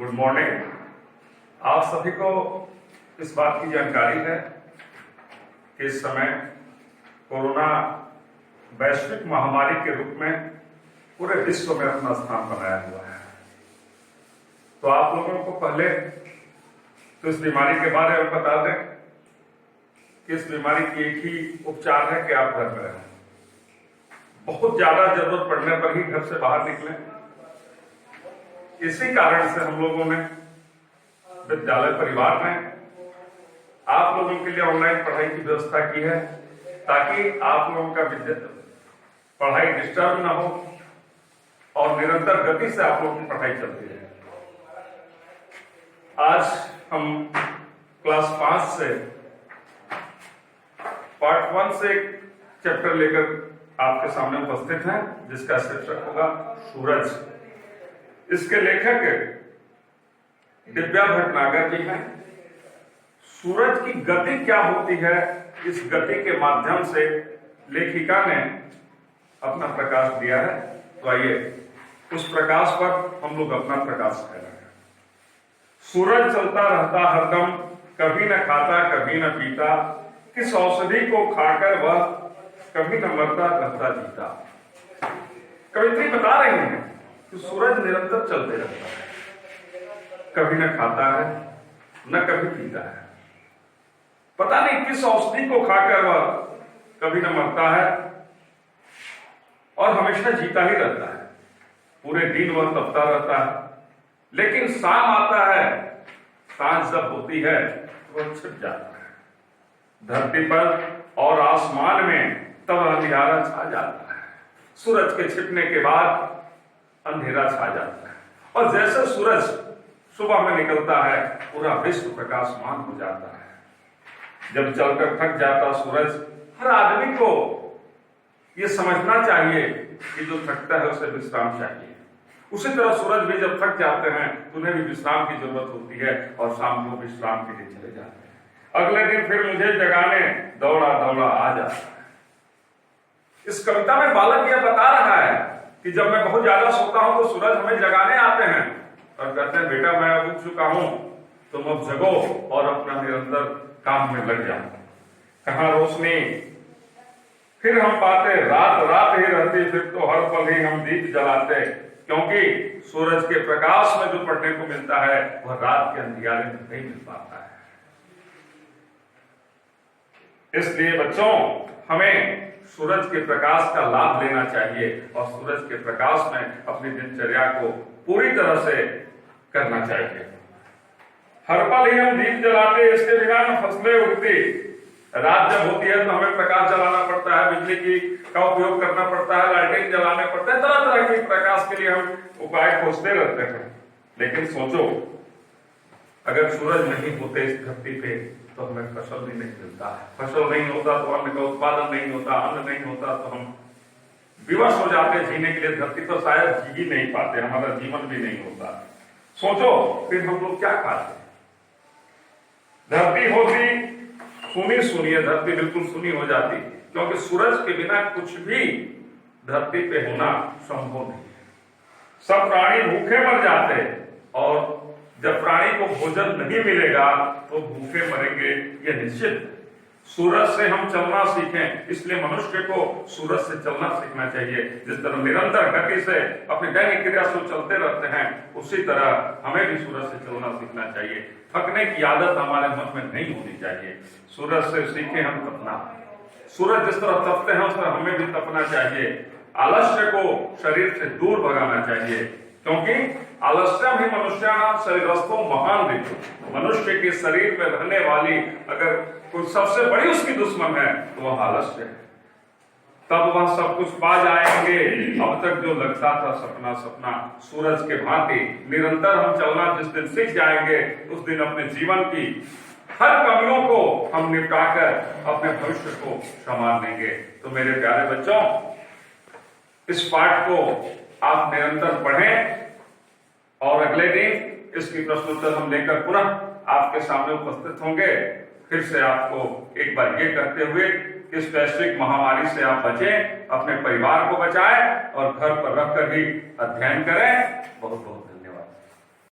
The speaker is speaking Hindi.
Good morning. आप सभी को इस बात की जानकारी है कि इस समय कोरोना वैश्विक महामारी के रूप में पूरे विश्व में अपना स्थान बनाया हुआ है। तो आप लोगों को पहले तो इस बीमारी के बारे में बता दें कि इस बीमारी की एक ही उपचार है कि आप घर में रहें। बहुत ज्यादा जरूरत पड़ने पर ही घर से बाहर निकलें। इसी कारण से हम लोगों ने विद्यालय परिवार में आप लोगों के लिए ऑनलाइन पढ़ाई की व्यवस्था की है, ताकि आप लोगों का पढ़ाई डिस्टर्ब ना हो और निरंतर गति से आप लोगों की पढ़ाई चलती रहे। आज हम क्लास 5 से पार्ट 1 से एक चैप्टर लेकर आपके सामने उपस्थित हैं, जिसका शीर्षक होगा सूरज। इसके लेखक दिव्या भटनागर जी हैं। सूरज की गति क्या होती है, इस गति के माध्यम से लेखिका ने अपना प्रकाश दिया है। तो आइए उस प्रकाश पर हम लोग अपना प्रकाश फैलाएं। सूरज चलता रहता हरदम, कभी न खाता कभी न पीता, किस औषधि को खाकर वह कभी न मरता रहता जीता। कवित्री बता रही हैं कि सूरज निरंतर चलते रहता है, कभी न खाता है न कभी पीता है। पता नहीं किस औषधि को खाकर वह कभी न मरता है और हमेशा जीता ही रहता है। पूरे दिन वह तपता रहता है, लेकिन शाम आता है, सांझ जब होती है वह छिप जाता है। धरती पर और आसमान में तब अंधियारा छा जाता है। सूरज के छिपने के बाद अंधेरा छा जाता है और जैसे सूरज सुबह में निकलता है, पूरा विश्व प्रकाशमान हो जाता है। जब चलकर थक जाता सूरज, हर आदमी को यह समझना चाहिए कि जो थकता है उसे विश्राम चाहिए। उसी तरह सूरज भी जब थक जाते हैं तो उन्हें भी विश्राम की जरूरत होती है और शाम को विश्राम के लिए चले जाते हैं। अगले दिन फिर मुझे जगाने दौड़ा दौड़ा आ जाता है। इस कविता में बालक यह बता रहा है कि जब मैं बहुत ज्यादा सोता हूं तो सूरज हमें जगाने आते हैं और कहते हैं, बेटा मैं अब उठ चुका हूं, तुम अब जगो और अपना निरंतर काम में लग जाओ। कहां रोशनी फिर हम पाते, रात रात ही रहती, फिर तो हर पल ही हम दीप जलाते, क्योंकि सूरज के प्रकाश में जो पढ़ने को मिलता है वह रात के अंधियारे में नहीं मिल पाता है। इसलिए बच्चों, हमें सूरज के प्रकाश का लाभ लेना चाहिए और सूरज के प्रकाश में अपनी दिनचर्या को पूरी तरह से करना चाहिए। हर पल ही हम दीप जलाते, इसके बिना न फसलें उगती। रात जब होती है तो हमें प्रकाश जलाना पड़ता है, बिजली का उपयोग करना पड़ता है, लाइटिंग जलाने पड़ते हैं, तरह तरह के प्रकाश के लिए हम उपाय खोजते रहते हैं। लेकिन सोचो, अगर सूरज नहीं होते इस धरती पे तो हमें फसल भी नहीं मिलता है। फसल नहीं होता तो अन्न का उत्पादन नहीं होता, अन्न नहीं होता तो हम विवश हो जाते जीने के लिए। धरती पर शायद जी ही नहीं पाते, हमारा जीवन भी नहीं होता। सोचो फिर हम लोग क्या खाते। धरती होती सुनी सुनी, धरती बिल्कुल सुनी हो जाती, क्योंकि सूरज के बिना कुछ भी धरती पे होना संभव नहीं है। सब प्राणी भूखे मर जाते और जब प्राणी को भोजन नहीं मिलेगा तो भूखे मरेंगे, यह निश्चित। सूरज से हम चलना सीखें, इसलिए मनुष्य को सूरज से चलना सीखना चाहिए। जिस तरह निरंतर गति से अपनी दैनिक क्रिया से चलते रहते हैं, उसी तरह हमें भी सूरज से चलना सीखना चाहिए। थकने की आदत हमारे मन में नहीं होनी चाहिए। सूरज से सीखें हम तपना। सूरज जिस तरह तपते हैं उस तरह हमें भी तपना चाहिए। आलस्य को शरीर से दूर भगाना चाहिए, क्योंकि आलस्यम ही मनुष्याणाम शरीरस्थो महान विद्युत। मनुष्य के शरीर में रहने वाली अगर कोई सबसे बड़ी उसकी दुश्मन है तो वह आलस्य है। तब वह सब कुछ पा जाएंगे। अब तक जो लगता था सपना सपना, सूरज के भांति निरंतर हम चलना जिस दिन सीख जाएंगे, उस दिन अपने जीवन की हर कमियों को हम निपटाकर अपने भविष्य को संवार लेंगे। तो मेरे प्यारे बच्चों, इस पाठ को आप निरंतर पढ़ें और अगले दिन इसकी प्रश्नोत्तर हम लेकर पुनः आपके सामने उपस्थित होंगे। फिर से आपको एक बार ये कहते हुए इस वैश्विक महामारी से आप बचें, अपने परिवार को बचाएं और घर पर रखकर ही अध्ययन करें।